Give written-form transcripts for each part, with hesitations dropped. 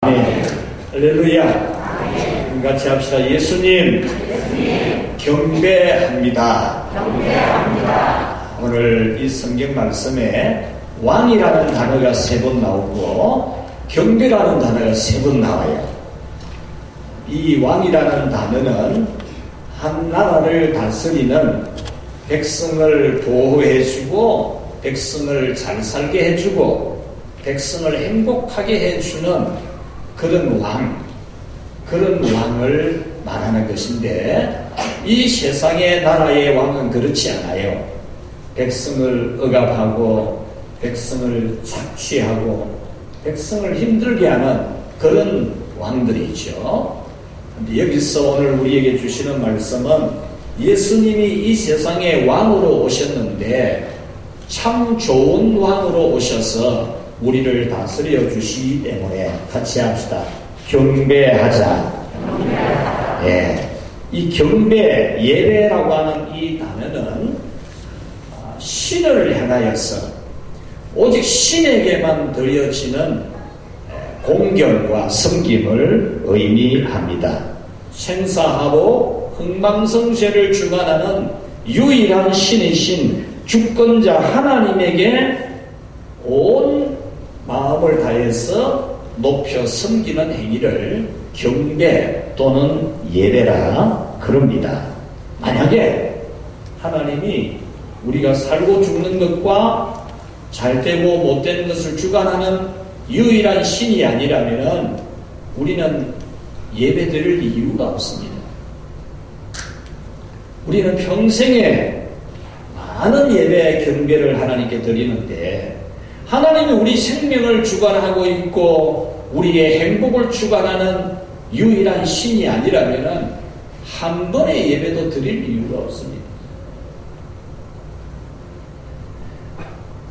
아멘. 할렐루야. 같이 합시다. 예수님 경배합니다. 오늘 이 성경 말씀에 왕이라는 단어가 3번 나오고 경배라는 단어가 3번 나와요. 이 왕이라는 단어는 한 나라를 다스리는 백성을 보호해주고 백성을 잘 살게 해주고 백성을 행복하게 해주는 그런 왕을 말하는 것인데, 이 세상의 나라의 왕은 그렇지 않아요. 백성을 억압하고 백성을 착취하고 백성을 힘들게 하는 그런 왕들이죠. 근데 여기서 오늘 우리에게 주시는 말씀은 예수님이 이 세상에 왕으로 오셨는데 참 좋은 왕으로 오셔서 우리를 다스려 주시기 때문에 같이 합시다. 경배하자. 예, 이 경배, 예배라고 하는 이 단어는 신을 향하여서 오직 신에게만 드려지는 공경과 섬김을 의미합니다. 생사하고 흥망성쇠를 주관하는 유일한 신이신 주권자 하나님에게 온 마음을 다해서 높여 섬기는 행위를 경배 또는 예배라 그럽니다. 만약에 하나님이 우리가 살고 죽는 것과 잘되고 못되는 것을 주관하는 유일한 신이 아니라면 우리는 예배드릴 이유가 없습니다. 우리는 평생에 많은 예배 경배를 하나님께 드리는데, 하나님이 우리 생명을 주관하고 있고 우리의 행복을 주관하는 유일한 신이 아니라면 한 번의 예배도 드릴 이유가 없습니다.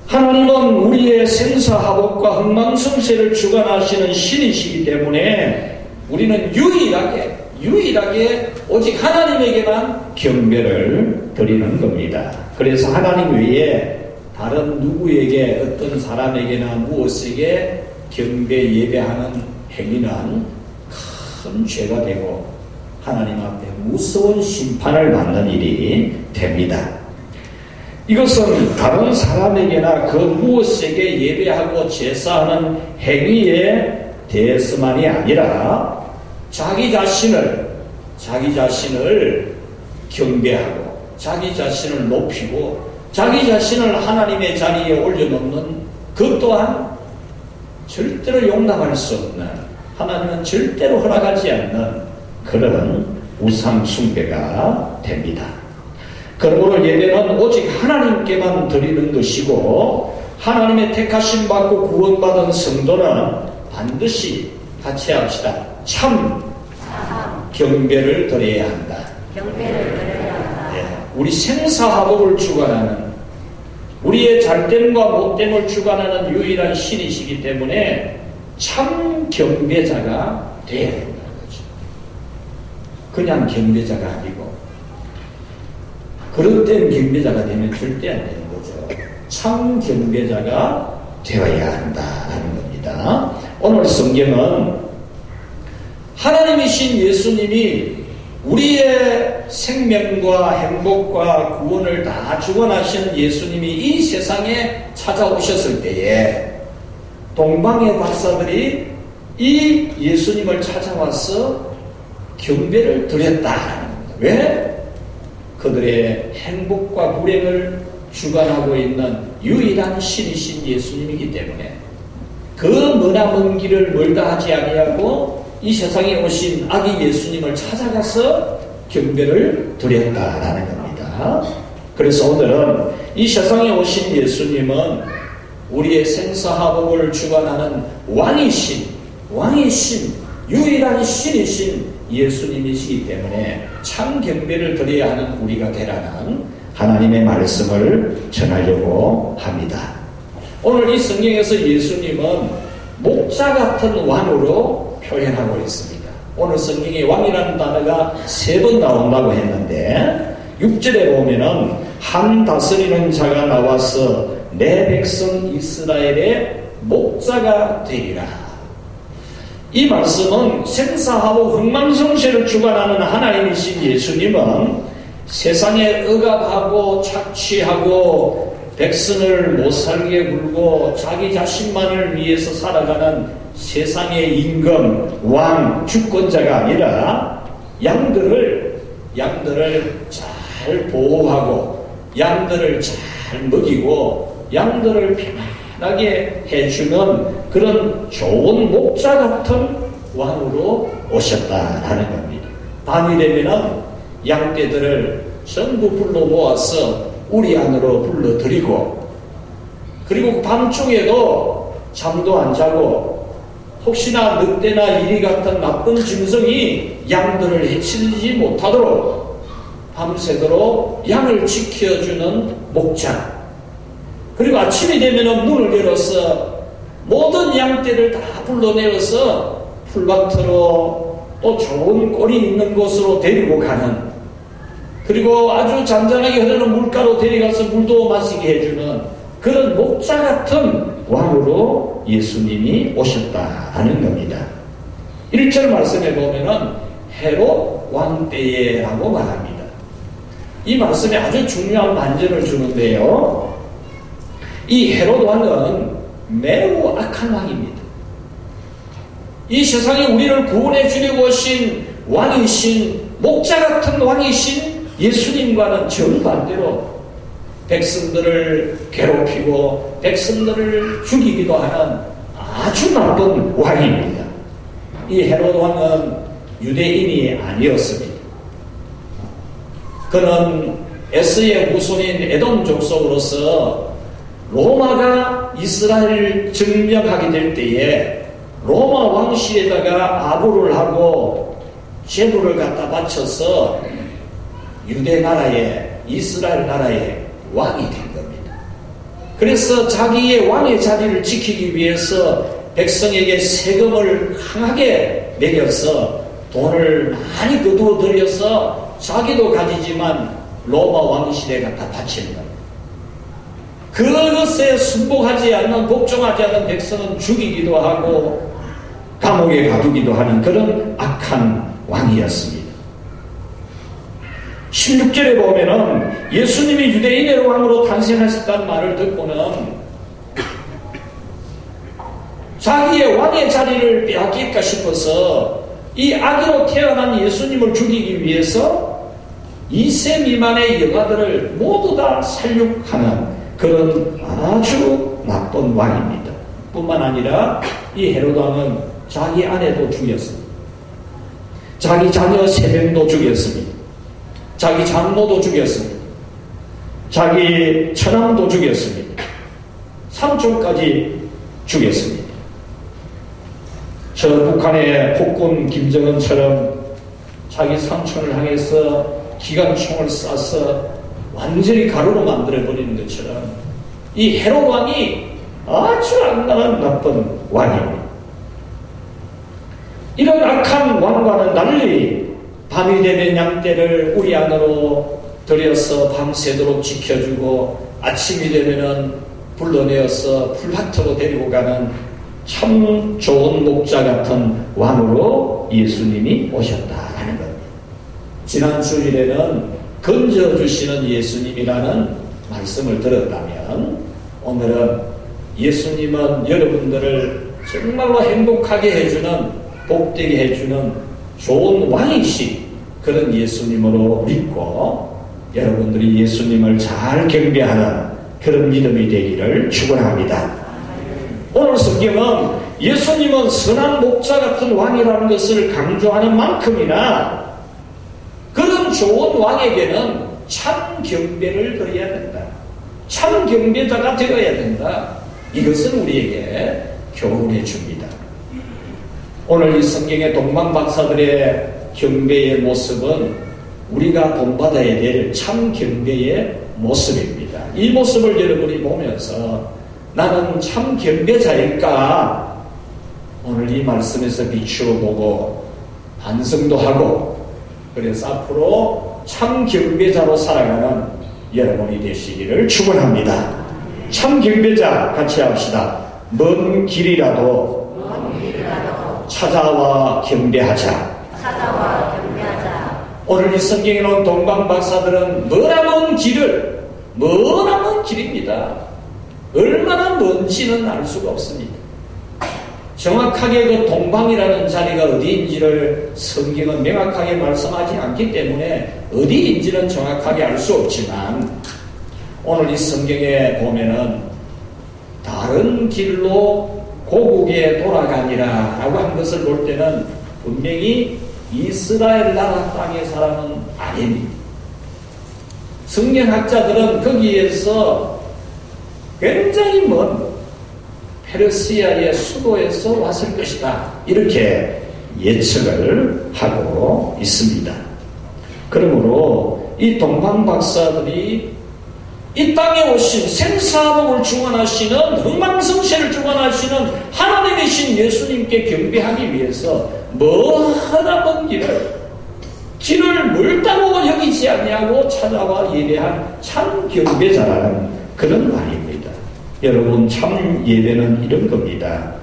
하나님은 우리의 생사화복과 흥망성쇠를 주관하시는 신이시기 때문에 우리는 유일하게 오직 하나님에게만 경배를 드리는 겁니다. 그래서 하나님 외에 다른 누구에게, 어떤 사람에게나 무엇에게 경배 예배하는 행위는 큰 죄가 되고 하나님 앞에 무서운 심판을 받는 일이 됩니다. 이것은 다른 사람에게나 그 무엇에게 예배하고 제사하는 행위에 대해서만이 아니라 자기 자신을 경배하고 자기 자신을 높이고 자기 자신을 하나님의 자리에 올려놓는 그 또한 절대로 용납할 수 없는, 하나님은 절대로 허락하지 않는 그런 우상 숭배가 됩니다. 그러므로 예배는 오직 하나님께만 드리는 것이고, 하나님의 택하심 받고 구원받은 성도는 반드시 같이 합시다. 참 경배를 드려야 한다. 우리 생사화복을 주관하는, 우리의 잘됨과 못됨을 주관하는 유일한 신이시기 때문에 참 경배자가 되어야 된다는 거죠. 그냥 경배자가 아니고 그릇된 경배자가 되면 절대 안 되는 거죠. 참 경배자가 되어야 한다는 겁니다. 오늘 성경은 하나님이신 예수님이 우리의 생명과 행복과 구원을 다 주관하시는 예수님이 이 세상에 찾아오셨을 때에 동방의 박사들이 이 예수님을 찾아와서 경배를 드렸다는 겁니다. 왜? 그들의 행복과 불행을 주관하고 있는 유일한 신이신 예수님이기 때문에 그 머나먼 길을 멀다 하지 아니하고 이 세상에 오신 아기 예수님을 찾아가서 경배를 드렸다라는 겁니다. 그래서 오늘은 이 세상에 오신 예수님은 우리의 생사화복을 주관하는 왕이신 유일한 신이신 예수님이시기 때문에 참 경배를 드려야 하는 우리가 되라는 하나님의 말씀을 전하려고 합니다. 오늘 이 성경에서 예수님은 목자 같은 왕으로 표현하고 있습니다. 오늘 성경에 왕이라는 단어가 3번 나온다고 했는데 6절에 보면은 한 다스리는 자가 나와서 내 백성 이스라엘의 목자가 되리라. 이 말씀은 생사하고 흥망성쇠를 주관하는 하나님이신 예수님은 세상에 억압하고 착취하고 백성을 못살게 굴고 자기 자신만을 위해서 살아가는 세상의 임금, 왕, 주권자가 아니라 양들을 잘 보호하고 양들을 잘 먹이고 양들을 편안하게 해주는 그런 좋은 목자 같은 왕으로 오셨다라는 겁니다. 밤이 되면은 양떼들을 전부 불러 모아서 우리 안으로 불러들이고, 그리고 밤중에도 잠도 안 자고 혹시나 늑대나 이리 같은 나쁜 짐승이 양들을 해치지 못하도록 밤새도록 양을 지켜주는 목자, 그리고 아침이 되면 문을 열어서 모든 양떼를 다 불러내어서 풀밭으로 또 좋은 꼴이 있는 곳으로 데리고 가는, 그리고 아주 잔잔하게 흐르는 물가로 데려가서 물도 마시게 해주는 그런 목자 같은 왕으로 예수님이 오셨다는 겁니다. 1절 말씀에 보면은 헤롯 왕 때에라고 말합니다. 이 말씀에 아주 중요한 반전을 주는데요. 이 헤롯 왕은 매우 악한 왕입니다. 이 세상에 우리를 구원해 주려고 오신 왕이신, 목자 같은 왕이신 예수님과는 정반대로 백성들을 괴롭히고 백성들을 죽이기도 하는 아주 나쁜 왕입니다. 이 헤롯 왕은 유대인이 아니었습니다. 그는 에스의 후손인 에돔 족속으로서 로마가 이스라엘을 점령하게 될 때에 로마 왕실에다가 아부를 하고 제물을 갖다 바쳐서 유대 나라에, 이스라엘 나라의 왕이 된 겁니다. 그래서 자기의 왕의 자리를 지키기 위해서 백성에게 세금을 강하게 매겨서 돈을 많이 거두어 들여서 자기도 가지지만 로마 왕실에 갖다 바치는 겁니다. 그것에 순복하지 않는, 복종하지 않는 백성은 죽이기도 하고 감옥에 가두기도 하는 그런 악한 왕이었습니다. 16절에 보면은 예수님이 유대인의 왕으로 탄생하셨다는 말을 듣고는 자기의 왕의 자리를 빼앗길까 싶어서 이 아기로 태어난 예수님을 죽이기 위해서 2세 미만의 여가들을 모두 다 살육하는 그런 아주 나쁜 왕입니다. 뿐만 아니라 이 헤롯 왕은 자기 아내도 죽였습니다. 자기 자녀 3명도 죽였습니다. 자기 장모도 죽였습니다. 자기 처남도 죽였습니다. 삼촌까지 죽였습니다. 저 북한의 폭군 김정은처럼 자기 삼촌을 향해서 기관총을 쏴서 완전히 가루로 만들어버리는 것처럼 이 헤롯 왕이 아주 악랄한 나쁜 왕입니다. 이런 악한 왕과는 달리 밤이 되면 양떼를 우리 안으로 들여서 밤새도록 지켜주고 아침이 되면은 불러내어서 풀밭으로 데리고 가는 참 좋은 목자 같은 왕으로 예수님이 오셨다라는 겁니다. 지난 주일에는 건져주시는 예수님이라는 말씀을 들었다면 오늘은 예수님은 여러분들을 정말로 행복하게 해주는, 복되게 해주는 좋은 왕이신 그런 예수님으로 믿고 여러분들이 예수님을 잘 경배하는 그런 믿음이 되기를 축원합니다. 오늘 성경은 예수님은 선한 목자 같은 왕이라는 것을 강조하는 만큼이나 그런 좋은 왕에게는 참 경배를 드려야 된다. 참 경배자가 되어야 된다. 이것을 우리에게 교훈해 줍니다. 오늘 이 성경의 동방박사들의 경배의 모습은 우리가 본받아야 될 참 경배의 모습입니다. 이 모습을 여러분이 보면서 나는 참 경배자일까? 오늘 이 말씀에서 비추어 보고 반성도 하고 그래서 앞으로 참 경배자로 살아가는 여러분이 되시기를 축원합니다. 참 경배자 같이 합시다. 먼 길이라도 찾아와 경배하자. 오늘 이 성경에 나온 동방박사들은 머나먼 길입니다. 얼마나 먼지는 알 수가 없습니다. 정확하게 그 동방이라는 자리가 어디인지를 성경은 명확하게 말씀하지 않기 때문에 어디인지는 정확하게 알 수 없지만 오늘 이 성경에 보면은 다른 길로 고국에 돌아가니라 라고 한 것을 볼 때는 분명히 이스라엘 나라 땅의 사람은 아닙니다. 성경학자들은 거기에서 굉장히 먼 페르시아의 수도에서 왔을 것이다, 이렇게 예측을 하고 있습니다. 그러므로 이 동방박사들이 이 땅에 오신 생사복을 주관하시는, 흥망성쇠를 주관하시는 하나님이신 예수님께 경배하기 위해서 머나먼 길을 멀다고 여기지 아니하고 찾아와 예배한 참 경배자라는 그런 말입니다. 여러분, 참 예배는 이런 겁니다.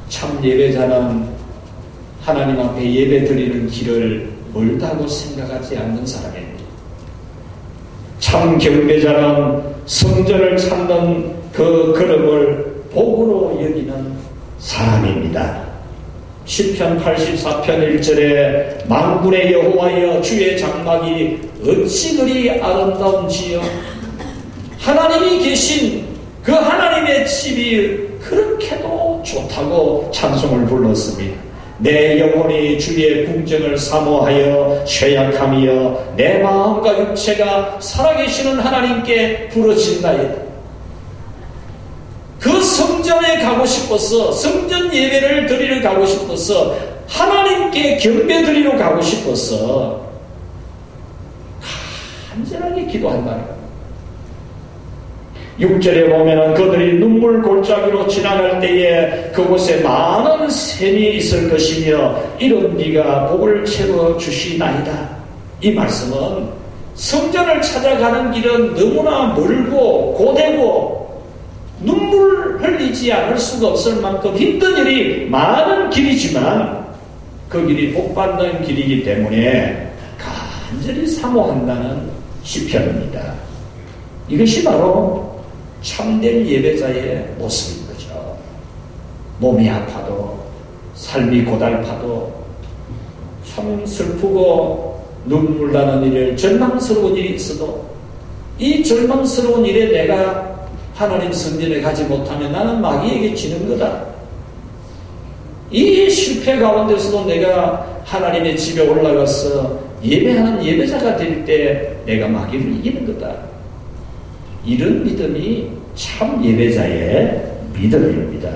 참 예배자는 하나님 앞에 예배 드리는 길을 멀다고 생각하지 않는 사람입니다. 참 경배자는 성전을 찾는 그 걸음을 복으로 여기는 사람입니다. 시편 84편 1절에 만군의 여호와여 주의 장막이 어찌 그리 아름다운지요. 하나님이 계신 그 하나님의 집이 그렇게도 좋다고 찬송을 불렀습니다. 내 영혼이 주의 궁정을 사모하여 쇠약하며 내 마음과 육체가 살아계시는 하나님께 부르짖나이다. 그 성전에 가고 싶어서, 성전 예배를 드리러 가고 싶어서, 하나님께 경배 드리러 가고 싶어서 간절하게 기도한다는 겁니다. 6절에 보면은 그들이 눈물 골짜기로 지나갈 때에 그곳에 많은 샘이 있을 것이며 이런 네가 복을 채워 주시나이다. 이 말씀은 성전을 찾아가는 길은 너무나 멀고 고되고 눈물 흘리지 않을 수가 없을 만큼 힘든 일이 많은 길이지만 그 길이 복받는 길이기 때문에 간절히 사모한다는 시편입니다. 이것이 바로 참된 예배자의 모습인 거죠. 몸이 아파도, 삶이 고달파도, 참 슬프고 눈물 나는 일을, 절망스러운 일이 있어도 이 절망스러운 일에 내가 하나님 성전에 가지 못하면 나는 마귀에게 지는 거다. 이 실패 가운데서도 내가 하나님의 집에 올라가서 예배하는 예배자가 될 때 내가 마귀를 이기는 거다. 이런 믿음이 참 예배자의 믿음입니다.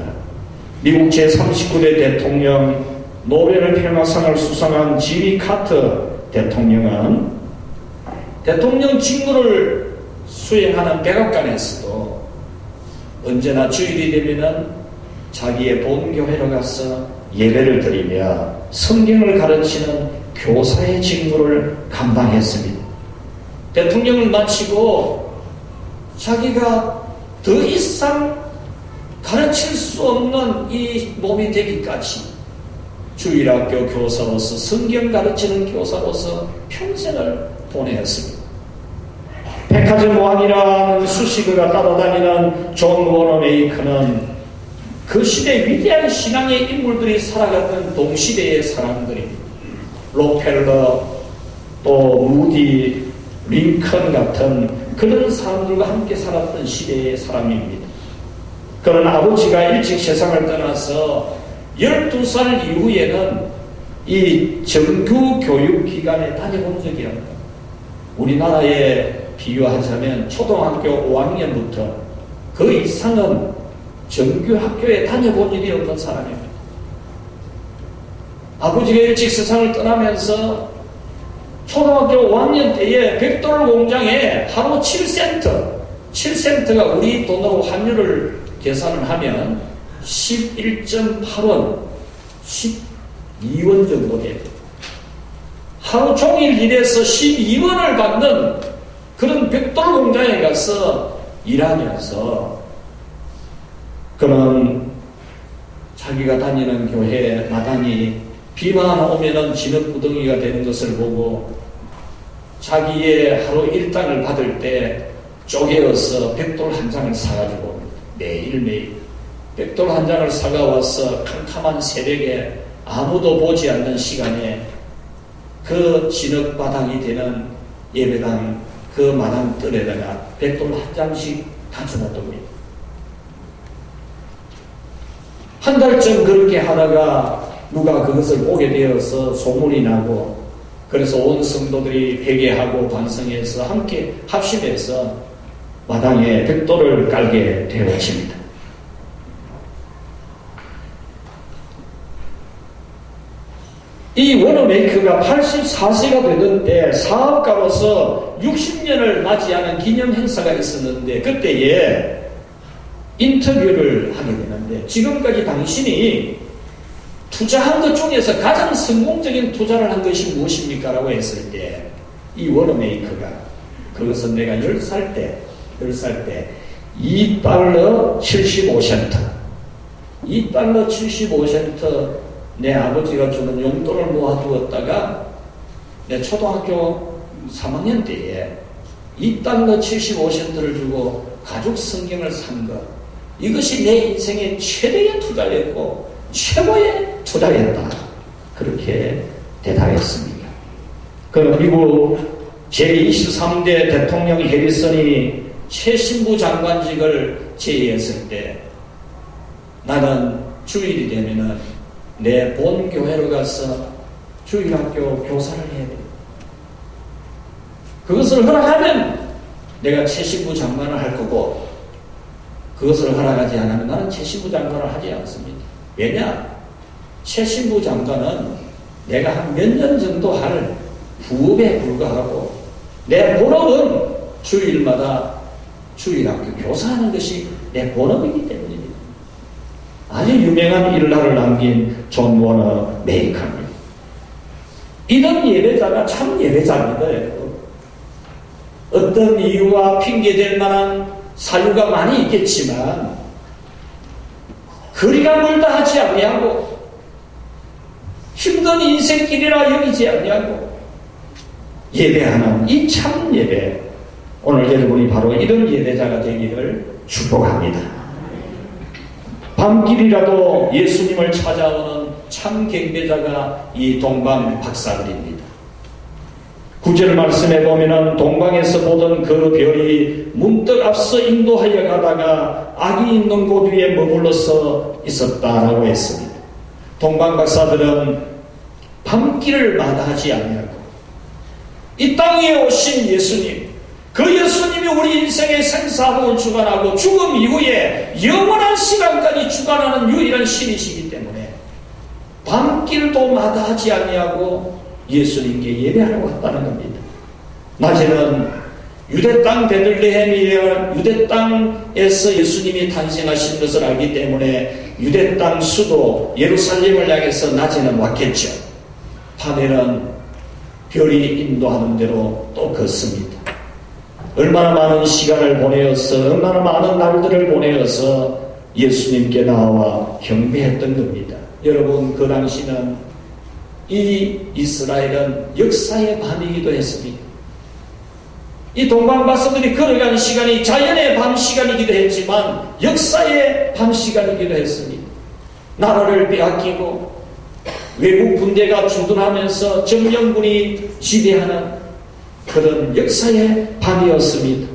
미국 제39대 대통령, 노벨 평화상을 수상한 지미 카터 대통령은 대통령 직무를 수행하는 백악관에서도 언제나 주일이 되면은 자기의 본교회로 가서 예배를 드리며 성경을 가르치는 교사의 직무를 감당했습니다. 대통령을 마치고 자기가 더 이상 가르칠 수 없는 이 몸이 되기까지 주일학교 교사로서, 성경 가르치는 교사로서 평생을 보내었습니다. 백화점 왕이라는 수식어가 따라다니는 존 워너메이커는 그 시대 위대한 신앙의 인물들이 살아갔던 동시대의 사람들입니다. 록펠러, 또 무디, 링컨 같은 그런 사람들과 함께 살았던 시대의 사람입니다. 그런 아버지가 일찍 세상을 떠나서 12살 이후에는 이 정규 교육기관에 다녀본 적이 없다. 우리나라에 비유하자면 초등학교 5학년부터 그 이상은 정규 학교에 다녀본 일이 없는 사람입니다. 아버지가 일찍 세상을 떠나면서 초등학교 5학년 때에 벽돌 공장에 하루 7센트가 우리 돈으로 환율을 계산을 하면 11.8원, 12원 정도 돼요. 하루 종일 일해서 12원을 받는 그런 벽돌 공장에 가서 일하면서 그는 자기가 다니는 교회 마당이 비만 오면은 진흙구덩이가 되는 것을 보고 자기의 하루 일당을 받을 때 쪼개어서 벽돌 한 장을 사가지고 매일매일 벽돌 한 장을 사가와서 캄캄한 새벽에 아무도 보지 않는 시간에 그 진흙바닥이 되는 예배당 그 마당 뜰에다가 벽돌 한 장씩 갖춰놨던 거예요. 한 달쯤 그렇게 하다가 누가 그것을 보게 되어서 소문이 나고 그래서 온 성도들이 회개하고 반성해서 함께 합심해서 마당에 벽돌을 깔게 되어집니다. 이 워너메이커가 84세가 되던데 사업가로서 60년을 맞이하는 기념 행사가 있었는데 그때에 인터뷰를 하게 되는데 지금까지 당신이 투자한 것 중에서 가장 성공적인 투자를 한 것이 무엇입니까? 라고 했을 때 이 워너메이커가 그것은 내가 10살 때 $2 75센트 2달러 75센트 내 아버지가 주는 용돈을 모아두었다가 내 초등학교 3학년 때에 $2 75센트를 주고 가죽 성경을 산 것 이것이 내 인생의 최대의 투자였고 최고의 투자였다. 그렇게 대답했습니다. 그 미국 제23대 대통령 해리슨이 최신부 장관직을 제의했을 때 나는 주일이 되면은 내 본 교회로 가서 주일학교 교사를 해야 돼. 그것을 허락하면 내가 최신부 장관을 할 거고 그것을 허락하지 않으면 나는 최신부 장관을 하지 않습니다. 왜냐? 최신부 장관은 내가 한 몇 년 정도 할 부업에 불과하고 내 본업은 주일마다 주일학교 교사하는 것이 내 본업이기 때문입니다. 아주 유명한 일화를 남긴 존 워너 메이커입니다. 이런 예배자가 참 예배자입니다. 어떤 이유와 핑계될 만한 사유가 많이 있겠지만 거리가 멀다 하지 아니하고 힘든 인생길이라 여기지 아니하고 예배하는 이 참 예배 오늘 여러분이 바로 이런 예배자가 되기를 축복합니다. 밤길이라도 예수님을 찾아오는 참 경배자가 이 동방 박사들입니다. 9절 말씀에 보면은 동방에서 보던 그 별이 문득 앞서 인도하여 가다가 악이 있는 곳 위에 머물러서 있었다라고 했습니다. 동방 박사들은 밤길을 마다하지 아니하고 이 땅에 오신 예수님 그 예수님이 우리 인생의 생사복을 주관하고 죽음 이후에 영원한 시간까지 주관하는 유일한 신이시기 때문에 밤길도 마다하지 아니하고 예수님께 예배하러 왔다는 겁니다. 낮에는 유대 땅 베들레헴이라 유대 땅에서 예수님이 탄생하신 것을 알기 때문에 유대 땅 수도 예루살렘을 향해서 낮에는 왔겠죠. 밤에는 별이 인도하는 대로 또 걷습니다. 얼마나 많은 시간을 보내어서 얼마나 많은 날들을 보내어서 예수님께 나와 경배했던 겁니다. 여러분 그 당시는 이 이스라엘은 역사의 밤이기도 했습니다. 이 동방 박사들이 걸어간 시간이 자연의 밤 시간이기도 했지만 역사의 밤 시간이기도 했습니다. 나라를 빼앗기고 외국 군대가 주둔하면서 정령군이 지배하는 그런 역사의 밤이었습니다.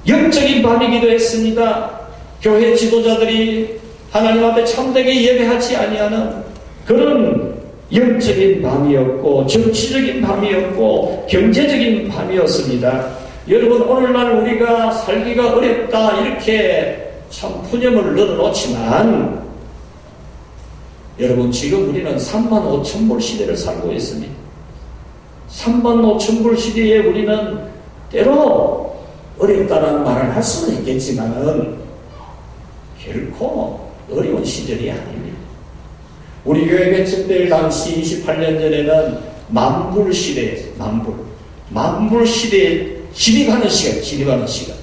영적인 밤이기도 했습니다. 교회 지도자들이 하나님 앞에 참되게 예배하지 아니하는 그런 영적인 밤이었고 정치적인 밤이었고 경제적인 밤이었습니다. 여러분 오늘날 우리가 살기가 어렵다 이렇게 참 푸념을 늘어놓지만 여러분 지금 우리는 35,000불 시대를 살고 있습니다. 35,000불 시대에 우리는 때로 어렵다는 말을 할 수는 있겠지만은 결코 어려운 시절이 아닙니다. 우리 교회 개척될 당시 28년 전에는 만불 시대였어요. 만불 시대에 진입하는 시간.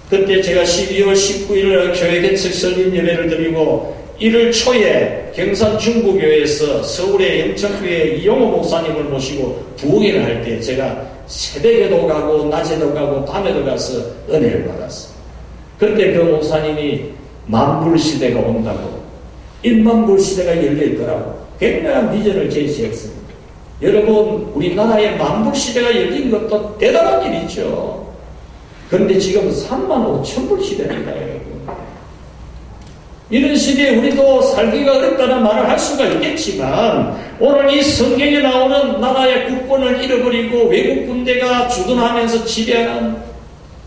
그때 제가 12월 19일 교회 개척 설립 예배를 드리고 1월 초에 경산 중부교회에서 서울의 영천교회 이용호 목사님을 모시고 부흥회를 할 때 제가 새벽에도 가고 낮에도 가고 밤에도 가서 은혜를 받았어요. 그때 그 목사님이 만불시대가 온다고, 1만불 시대가 열려있더라고 굉장한 비전을 제시했습니다. 여러분, 우리나라에 만불시대가 열린 것도 대단한 일이죠. 그런데 지금 3만 5천 불 시대입니다, 여러분. 이런 시대에 우리도 살기가 어렵다는 말을 할 수가 있겠지만, 오늘 이 성경에 나오는 나라의 국권을 잃어버리고 외국 군대가 주둔하면서 지배하는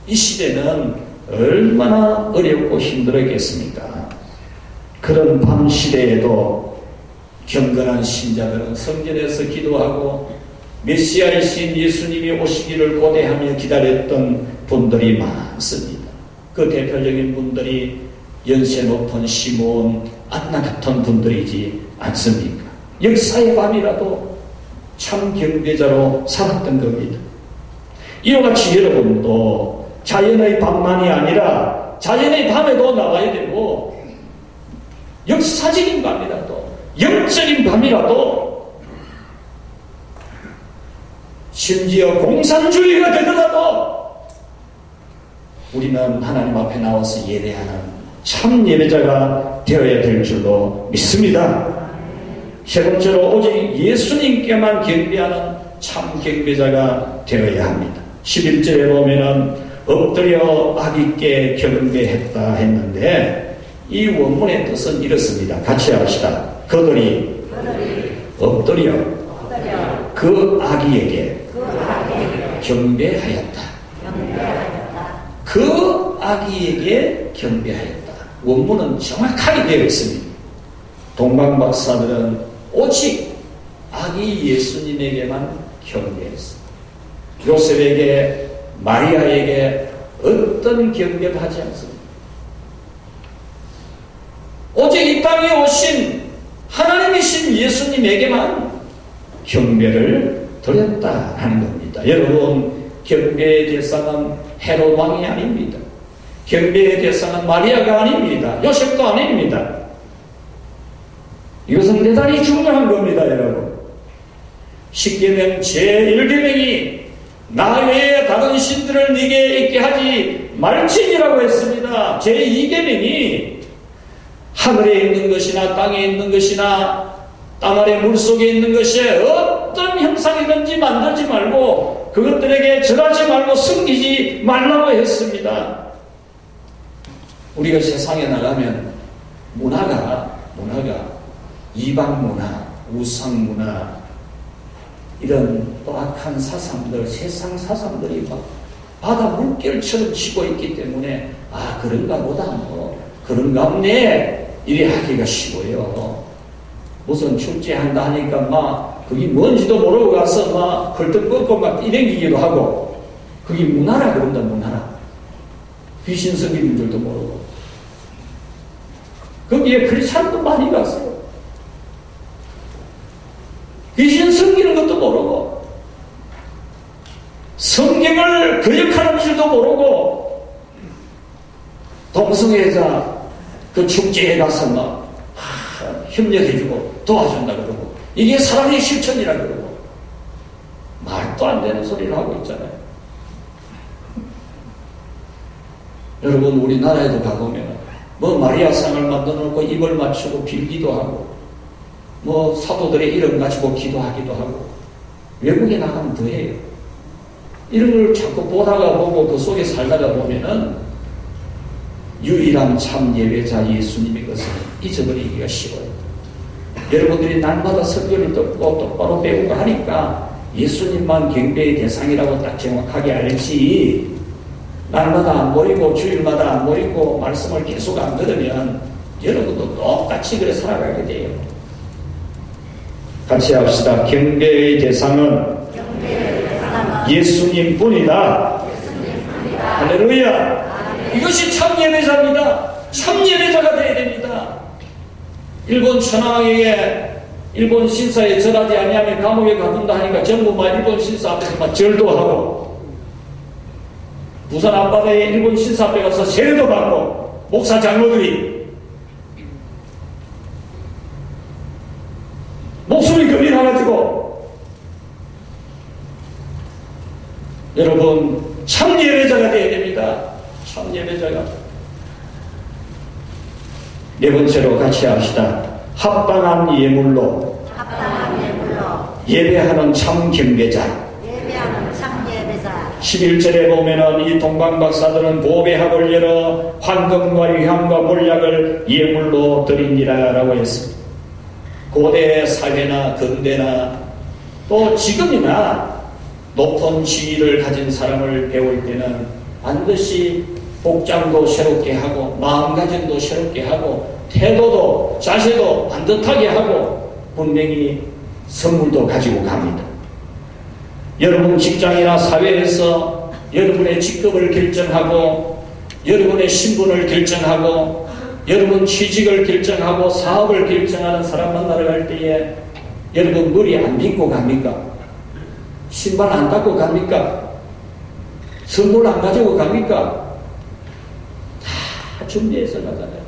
이 시대는 얼마나 어렵고 힘들었겠습니까? 그런 밤 시대에도 경건한 신자들은 성전에서 기도하고 메시아이신 예수님이 오시기를 고대하며 기다렸던 분들이 많습니다. 그 대표적인 분들이 연세 높은 시몬, 안나 같은 분들이지 않습니까? 역사의 밤이라도 참 경배자로 살았던 겁니다. 이와 같이 여러분도 자연의 밤만이 아니라 자연의 밤에도 나와야 되고, 역사적인 밤이라도, 영적인 밤이라도, 심지어 공산주의가 되더라도 우리는 하나님 앞에 나와서 예배하는 참 예배자가 되어야 될 줄로 믿습니다. 세 번째로 오직 예수님께만 경배하는 참 경배자가 되어야 합니다. 11절에 보면은 엎드려 아기께 경배했다 했는데, 이 원문의 뜻은 이렇습니다. 같이 합시다. 그들이 엎드려 그 아기에게 경배하였다. 그 아기에게 경배하였다. 원문은 정확하게 되어 있습니다. 동방박사들은 오직 아기 예수님에게만 경배했습니다. 요셉에게, 마리아에게 어떤 경배도 하지 않습니다. 오직 이 땅에 오신 하나님이신 예수님에게만 경배를 드렸다 하는 겁니다. 여러분, 경배의 대상은 헤롯 왕이 아닙니다. 경배의 대상은 마리아가 아닙니다. 요셉도 아닙니다. 이것은 대단히 중요한 겁니다, 여러분. 10계명 제1계명이 나 외에 다른 신들을 네게 있게 하지 말지니라고 했습니다. 제2계명이 하늘에 있는 것이나 땅에 있는 것이나 땅 아래 물속에 있는 것이 어떤 형상이든지 만들지 말고 그것들에게 절하지 말고 섬기지 말라고 했습니다. 우리가 세상에 나가면 문화가 이방 문화, 우상 문화, 이런 또악한 사상들, 세상 사상들이 막 바다 물결처럼 치고 있기 때문에 그런가 보다 그런가 보네 이래 하기가 쉬워요. 무슨 축제한다 하니까 막 그게 뭔지도 모르고 가서 막 걸떡 뻗고 막 이랭기기도 하고, 그게 문화라 그런다. 문화라. 귀신 섬기는 줄도 모르고 거기에 크리스찬도 많이 갔어요. 귀신 섬기는 것도 모르고 성경을 거역하는 줄도 모르고 동성애자 그 축제에 가서 막 협력해주고 도와준다 그러고 이게 사랑의 실천이라 그러고 말도 안 되는 소리를 하고 있잖아요. 여러분, 우리나라에도 가보면 뭐 마리아상을 만들어 놓고 입을 맞추고 빌기도 하고 뭐 사도들의 이름 가지고 기도하기도 하고, 외국에 나가면 더해요. 이런 걸 자꾸 보다가 보고 그 속에 살다가 보면은 유일한 참 예배자 예수님의 것을 잊어버리기가 쉬워요. 여러분들이 날마다 설교를 듣고 똑바로 배우고 하니까 예수님만 경배의 대상이라고 딱 정확하게 알지, 날마다 안 모이고 주일마다 안 모이고 말씀을 계속 안 들으면 여러분도 똑같이 그래 살아가게 돼요. 같이 합시다. 경배의 대상은 예수님뿐이다. 할렐루야. 이것이 참 예배자입니다. 참 예배자가 되어야 됩니다. 일본 천황에게 일본 신사에 절하지 아니하면 감옥에 가둔다 하니까 전부 막 일본 신사 앞에서 막 절도 하고, 부산 앞바다에 일본 신사 앞에 가서 세례도 받고, 목사 장로들이 여러분, 참 예배자가 되어야 됩니다. 참 예배자가. 네 번째로 같이 합시다. 합당한 예물로 예배하는 참 경배자. 11절에 보면은 이 동방박사들은 보배합을 열어 황금과 유향과 몰약을 예물로 드리니라 라고 했습니다. 고대 사회나 근대나 또 지금이나 높은 지위를 가진 사람을 배울 때는 반드시 복장도 새롭게 하고 마음가짐도 새롭게 하고 태도도 자세도 반듯하게 하고 분명히 선물도 가지고 갑니다. 여러분 직장이나 사회에서 여러분의 직급을 결정하고 여러분의 신분을 결정하고 여러분 취직을 결정하고 사업을 결정하는 사람 만나러 갈 때에 여러분 머리 안 빗고 갑니까? 신발 안 닦고 갑니까? 선물 안 가지고 갑니까? 다 준비해서 가잖아요.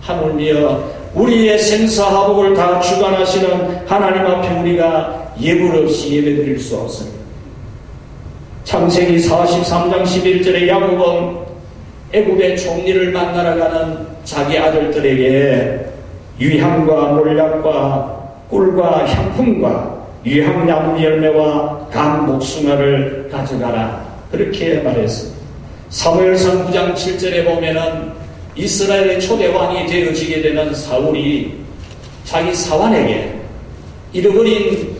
하물며 우리의 생사화복을 다 주관하시는 하나님 앞에 우리가 예물 없이 예배드릴 수 없습니다. 창세기 43장 11절에 야곱은 애굽의 총리를 만나러 가는 자기 아들들에게 유향과 몰약과 꿀과 향품과 유향나무 열매와 감 복숭아를 가져가라 그렇게 말했습니다. 사무엘상 9장 7절에 보면은 이스라엘의 초대 왕이 되어지게 되는 사울이 자기 사환에게 잃어버린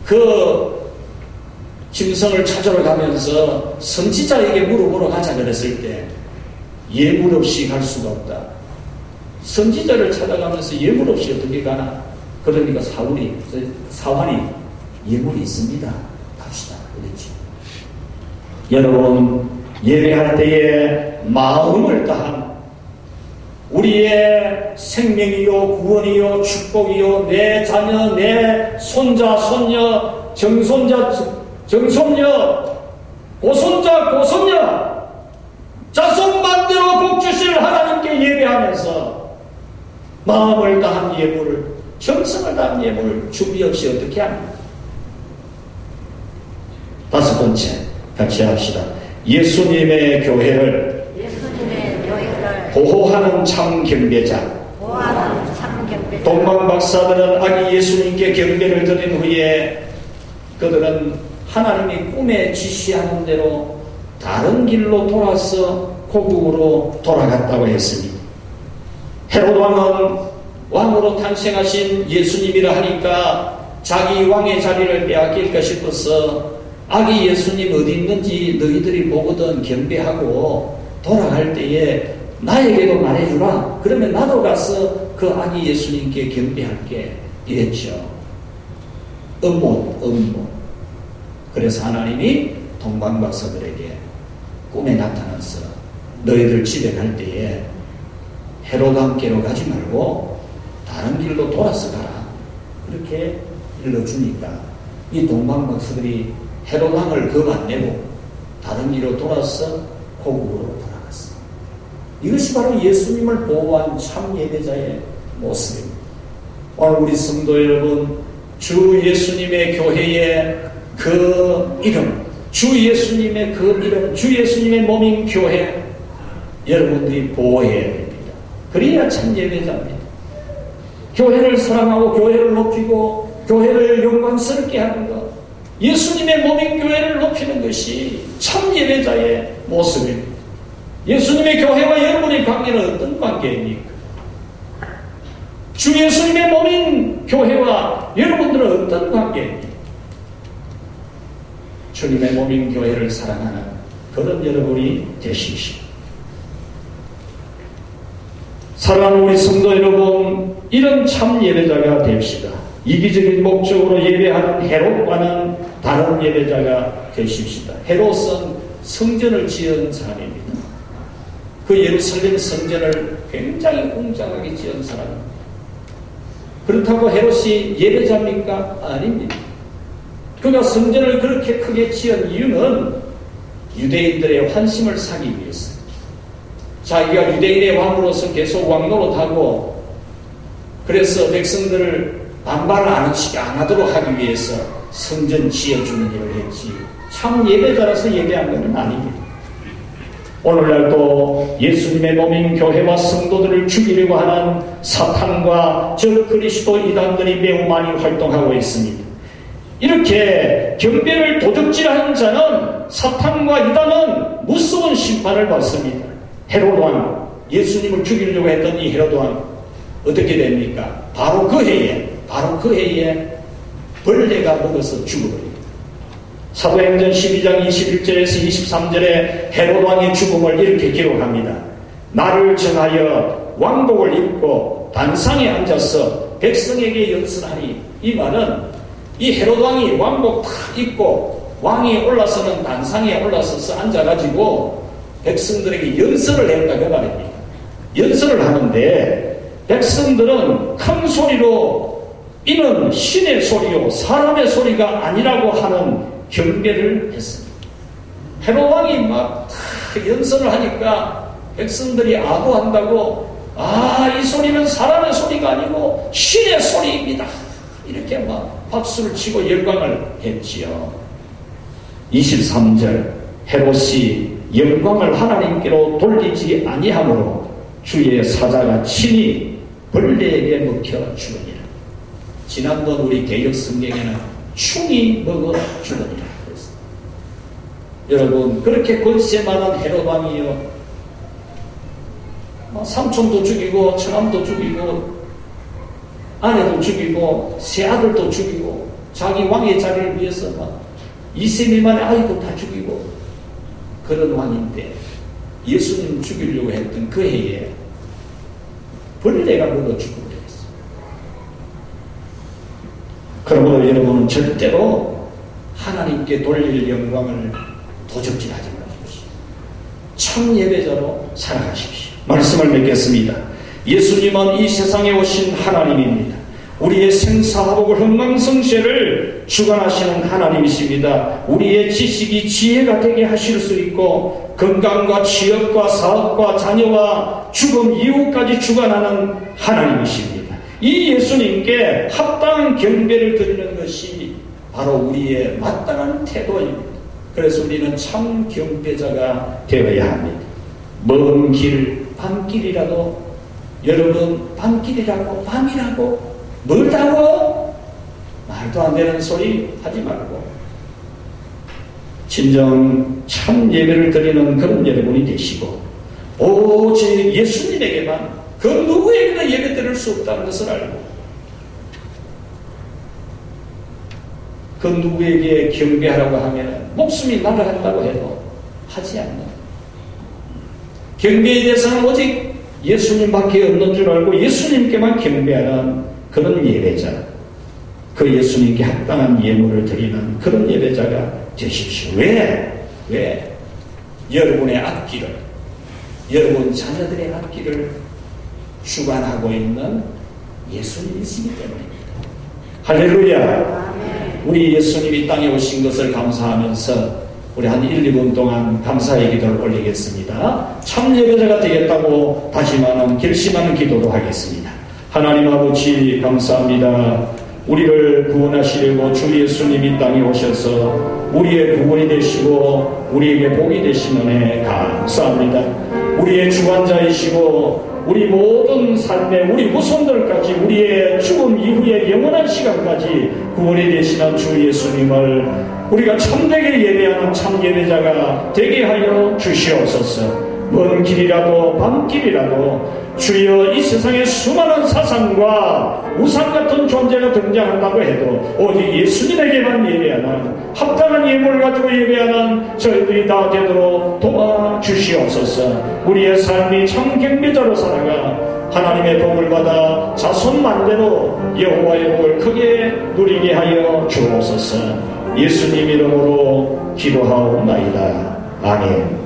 그 짐승을 찾으러 가면서 선지자에게 물어보러 가자 그랬을 때 예물 없이 갈 수가 없다. 선지자를 찾아가면서 예물 없이 어떻게 가나? 그러니까 사환이 예물이 있습니다. 갑시다. 그랬지. 여러분 예배할 때에 마음을 다한 우리의 생명이요 구원이요 축복이요 내 자녀 내 손자 손녀 정손자 정손녀 고손자 고손녀 자손만대로 복 주실 하나님께 예배하면서 마음을 다한 예물을 정성을 다한 예물을 준비 없이 어떻게 합니까? 다섯 번째 같이 합시다. 예수님의 교회를 보호하는 참 경배자. 동방박사들은 아기 예수님께 경배를 드린 후에 그들은 하나님이 꿈에 지시하는 대로 다른 길로 돌아서 고국으로 돌아갔다고 했습니다. 헤롯 왕은 왕으로 탄생하신 예수님이라 하니까 자기 왕의 자리를 빼앗길까 싶어서 아기 예수님 어디 있는지 너희들이 보거든 경배하고 돌아갈 때에 나에게도 말해주라. 그러면 나도 가서 그 아기 예수님께 경배할게 이랬죠. 음모. 그래서 하나님이 동방박사들에게 꿈에 나타나서 너희들 집에 갈 때에 헤롯 함께로 가지 말고 다른 길로 돌아서 가라. 그렇게 일러주니까 이 동방박사들이 헤롯 왕을 겁 안 내고 다른 길로 돌아서 고국으로 돌아갔어. 이것이 바로 예수님을 보호한 참 예배자의 모습입니다. 오늘 우리 성도 여러분, 주 예수님의 교회의 그 이름, 주 예수님의 그 이름, 주 예수님의 몸인 교회 여러분들이 보호해야 됩니다. 그래야 참 예배자입니다. 교회를 사랑하고 교회를 높이고 교회를 영광스럽게 하는 것, 예수님의 몸인 교회를 높이는 것이 참 예배자의 모습입니다. 예수님의 교회와 여러분의 관계는 어떤 관계입니까? 주 예수님의 몸인 교회와 여러분들은 어떤 관계입니까? 주님의 몸인 교회를 사랑하는 그런 여러분이 되십시오. 사랑하는 우리 성도 여러분, 이런 참 예배자가 됩시다. 이기적인 목적으로 예배하는 헤롯과는 다른 예배자가 되십시다. 헤롯은 성전을 지은 사람입니다. 그 예루살렘 성전을 굉장히 웅장하게 지은 사람입니다. 그렇다고 헤롯이 예배자입니까? 아닙니다. 그가 성전을 그렇게 크게 지은 이유는 유대인들의 환심을 사기 위해서. 자기가 유대인의 왕으로서 계속 왕노릇하고 그래서 백성들을 반발을 안 하도록 하기 위해서 성전 지어주는 일을 했지, 참 예배자라서 예배한 것은 아닙니다. 오늘날도 예수님의 몸인 교회와 성도들을 죽이려고 하는 사탄과 저 그리스도 이단들이 매우 많이 활동하고 있습니다. 이렇게 경배를 도적질하는 자는, 사탄과 이단은 무서운 심판을 받습니다. 헤롯 왕, 예수님을 죽이려고 했던 이 헤롯 왕 어떻게 됩니까? 바로 그 해에 벌레가 먹어서 죽어버립니다. 사도행전 12장 21절에서 23절에 헤롯 왕의 죽음을 이렇게 기록합니다. 나를 정하여 왕복을 입고 단상에 앉아서 백성에게 연설하니, 이 말은 이 헤롯 왕이 왕복 다 입고 왕이 올라서는 단상에 올라서서 앉아가지고 백성들에게 연설을 했다 그 말입니다. 연설을 하는데 백성들은 큰 소리로 이는 신의 소리요 사람의 소리가 아니라고 하는 경배를 했습니다. 헤롯 왕이 막 연설을 하니까 백성들이 아부한다고, 이 소리는 사람의 소리가 아니고 신의 소리입니다, 이렇게 막 박수를 치고 열광을 했지요. 23절, 헤롯이 영광을 하나님께로 돌리지 아니하므로 주의 사자가 친히 벌레에게 먹혀 죽으니라. 지난번 우리 개역 성경에는 충이 먹어 죽으니라 그랬습니다. 여러분, 그렇게 권세 많은 헤롯 왕이요, 삼촌도 죽이고 처남도 죽이고 아내도 죽이고 새 아들도 죽이고 자기 왕의 자리를 위해서 막 2세 미만의 아이도 다 죽이고 그런 왕인데, 예수님 죽이려고 했던 그 해에 벌레가 먹어 죽어버렸어요. 그러므로 여러분은 절대로 하나님께 돌릴 영광을 도적질하지 마십시오. 참 예배자로 살아가십시오. 말씀을 맺겠습니다. 예수님은 이 세상에 오신 하나님입니다. 우리의 생사화복을 흥망성쇠를 주관하시는 하나님이십니다. 우리의 지식이 지혜가 되게 하실 수 있고 건강과 취업과 사업과 자녀와 죽음 이후까지 주관하는 하나님이십니다. 이 예수님께 합당한 경배를 드리는 것이 바로 우리의 마땅한 태도입니다. 그래서 우리는 참 경배자가 되어야 합니다. 먼 길, 밤길이라도, 여러분, 밤길이라고 밤이라고 멀다고 말도 안 되는 소리 하지 말고 진정 참 예배를 드리는 그런 여러분이 되시고, 오직 예수님에게만, 그 누구에게나 예배 드릴 수 없다는 것을 알고, 그 누구에게 경배하라고 하면 목숨이 날아간다고 해도 하지 않는, 경배에 대해서는 오직 예수님밖에 없는 줄 알고 예수님께만 경배하는 그런 예배자, 그 예수님께 합당한 예물을 드리는 그런 예배자가 되십시오. 왜? 여러분의 앞길을, 여러분 자녀들의 앞길을 주관하고 있는 예수님이시기 때문입니다. 할렐루야. 우리 예수님이 땅에 오신 것을 감사하면서 우리 한 1, 2분 동안 감사의 기도를 올리겠습니다. 참 예배자가 되겠다고 다짐하는, 결심하는 기도도 하겠습니다. 하나님 아버지, 감사합니다. 우리를 구원하시려고 주 예수님이 땅에 오셔서 우리의 구원이 되시고 우리에게 복이 되신 은혜 감사합니다. 우리의 주관자이시고 우리 모든 삶의 우리 후손들까지 우리의 죽음 이후의 영원한 시간까지 구원이 되시는 주 예수님을 우리가 참되게 예배하는 참 예배자가 되게 하여 주시옵소서. 먼 길이라도 밤길이라도 주여, 이 세상에 수많은 사상과 우상 같은 존재가 등장한다고 해도 오직 예수님에게만 예배하는, 합당한 예물을 가지고 예배하는 저희들이 다 되도록 도와주시옵소서. 우리의 삶이 참 경배자로 살아가 하나님의 복을 받아 자손 만대로 여호와의 복을 크게 누리게 하여 주옵소서. 예수님 이름으로 기도하옵나이다. 아멘.